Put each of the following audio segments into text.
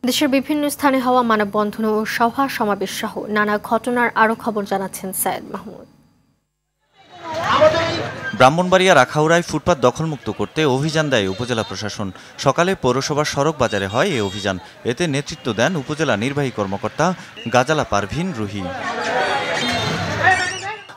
দেশের বিভিন্ন স্থানে হওয়া মানববন্ধন ও সভা সমাবেশ সহ নানা ঘটনার আরো খবর জানাচ্ছেন সায়েদ মাহমুদ। ব্রাহ্মণবাড়িয়ার আখাউড়ায় ফুটপাত দখলমুক্ত করতে অভিযান দেয় উপজেলা প্রশাসন। সকালে পৌরসভার সড়ক বাজারে হয় এই অভিযান। এতে নেতৃত্ব দেন উপজেলা নির্বাহী কর্মকর্তা গাজালা পারভিন রুহি।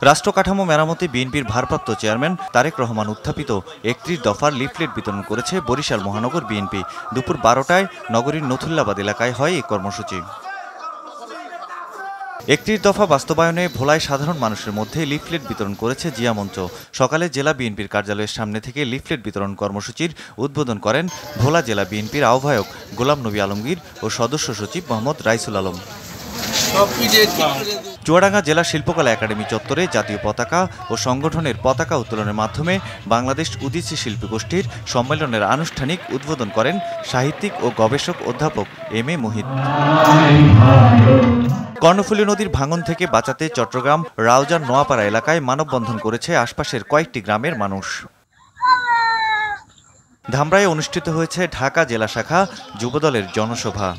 রাষ্ট্র কাঠামো মেরামতে বিএনপির ভারপ্রাপ্ত চেয়ারম্যান তারেক রহমান উত্থাপিত ৩১ দফার লিফলেট বিতরণ করেছে বরিশাল মহানগর বিএনপি। দুপুর ১২টায় নগরীর নথুল্লাবাদ এলাকায় হয় এই কর্মসূচি। ৩১ দফা বাস্তবায়নে ভোলায় সাধারণ মানুষের মধ্যে লিফলেট বিতরণ করেছে জিয়া মঞ্চ। সকালে জেলা বিএনপির কার্যালয়ের সামনে থেকে লিফলেট বিতরণ কর্মসূচির উদ্বোধন করেন ভোলা জেলা বিএনপির আহ্বায়ক গোলাম নবী আলমগীর ও সদস্য সচিব মোহাম্মদ রাইসুল আলম। চুয়াডাঙ্গা জেলা শিল্পকলা একাডেমি চত্বরে জাতীয় পতাকা ও সংগঠনের পতাকা উত্তোলনের মাধ্যমে বাংলাদেশ উদীচী শিল্পী গোষ্ঠীর সম্মেলনের আনুষ্ঠানিক উদ্বোধন করেন সাহিত্যিক ও গবেষক অধ্যাপক এম এ মোহিত। কর্ণফুলী নদীর ভাঙন থেকে বাঁচাতে চট্টগ্রাম রাউজান নোয়াপাড়া এলাকায় মানববন্ধন করেছে আশপাশের কয়েকটি গ্রামের মানুষ। ধামরায় অনুষ্ঠিত হয়েছে ঢাকা জেলা শাখা যুবদলের জনসভা।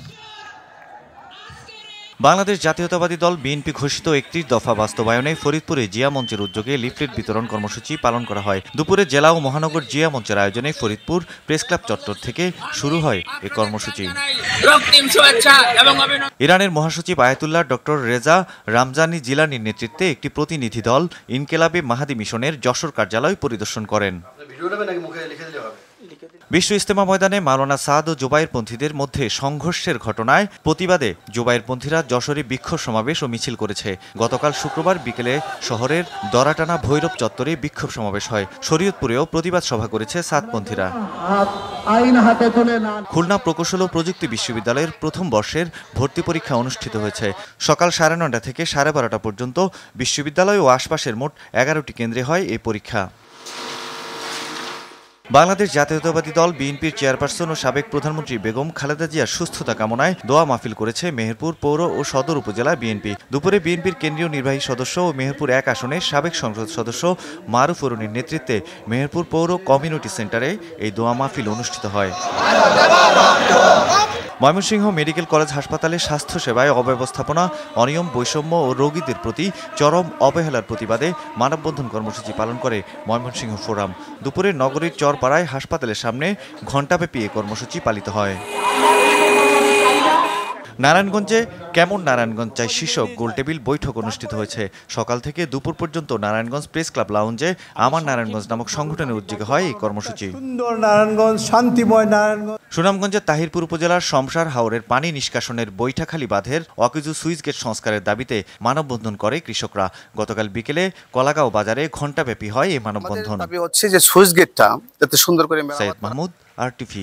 বাংলাদেশ জাতীয়তাবাদী দল বিএনপি ঘোষিত ৩১ দফা বাস্তবায়নে ফরিদপুরে জিয়া মঞ্চের উদ্যোগে লিফলেট বিতরণ কর্মসূচি পালন করা হয়। দুপুরে জেলা ও মহানগর জিয়া মঞ্চের আয়োজনে ফরিদপুর প্রেসক্লাব চত্বর থেকে শুরু হয় এ কর্মসূচি। ইরানের মহাসচিব আয়াতুল্লাহ ডক্টর রেজা রামজানি জিলানির নেতৃত্বে একটি প্রতিনিধি দল ইনকেলাবে মাহাদি মিশনের যশোর কার্যালয় পরিদর্শন করেন। বিশ্ব ইজতেমা ময়দানে মাওলানা সাদ ও জোবায়েরপন্থীদের মধ্যে সংঘর্ষের ঘটনায় প্রতিবাদে জোবায়েরপন্থীরা যশোরে বিক্ষোভ সমাবেশ ও মিছিল করেছে। গতকাল শুক্রবার বিকেলে শহরের দরাটানা ভৈরব চত্বরে বিক্ষোভ সমাবেশ হয়। শরীয়তপুরেও প্রতিবাদ সভা করেছে সাদপন্থীরা। খুলনা প্রকৌশল ও প্রযুক্তি বিশ্ববিদ্যালয়ের প্রথম বর্ষের ভর্তি পরীক্ষা অনুষ্ঠিত হয়েছে। সকাল 9:30 থেকে 12:30 পর্যন্ত বিশ্ববিদ্যালয় ও আশপাশের মোট 11টি কেন্দ্রে হয় এই পরীক্ষা। বাংলাদেশ জাতীয়তাবাদী দল বিএনপির চেয়ারপারসন ও সাবেক প্রধানমন্ত্রী বেগম খালেদা জিয়ার সুস্থতা কামনায় দোয়া মাহফিল করেছে মেহেরপুর পৌর ও সদর উপজেলা বিএনপি। দুপুরে বিএনপির কেন্দ্রীয় নির্বাহী সদস্য ও মেহেরপুর ১ আসনের সাবেক সংসদ সদস্য মারুফ অরুণীর নেতৃত্বে মেহেরপুর পৌর কমিউনিটি সেন্টারে এই দোয়া মাহফিল অনুষ্ঠিত হয়। ময়মনসিংহ মেডিকেল কলেজ হাসপাতালে স্বাস্থ্যসেবায় অব্যবস্থাপনা, অনিয়ম, বৈষম্য ও রোগীদের প্রতি চরম অবহেলার প্রতিবাদে মানববন্ধন কর্মসূচি পালন করে ময়মনসিংহ ফোরাম। দুপুরে নগরীর চরপাড়ায় হাসপাতালের সামনে ঘণ্টাব্যাপী এ কর্মসূচি পালিত হয়। নারায়ণগঞ্জে কেমন নারায়ণগঞ্জ চাই শীর্ষক গোলটেবিল বৈঠক অনুষ্ঠিত হয়েছে। সকাল থেকে দুপুর পর্যন্ত নারায়ণগঞ্জ প্রেস ক্লাব লাউঞ্জে আমার নারায়ণগঞ্জ নামক সংগঠনের উদ্যোগে হয় এই কর্মসূচি। সুন্দর নারায়ণগঞ্জ, শান্তিময় নারায়ণগঞ্জ। সুনামগঞ্জের তাহিরপুর উপজেলার শমশার হাওরের পানি নিষ্কাশনের বৈঠাখালী বাঁধের অকেজু সুইচ গেট সংস্কারের দাবিতে মানববন্ধন করে কৃষকরা। গতকাল বিকেলে কলাগাঁও বাজারে ঘণ্টাব্যাপী হয় এই মানববন্ধন। দাবি হচ্ছে যে সুইচ গেটটা যাতে সুন্দর করে। সায়েদ মাহমুদ, RTV।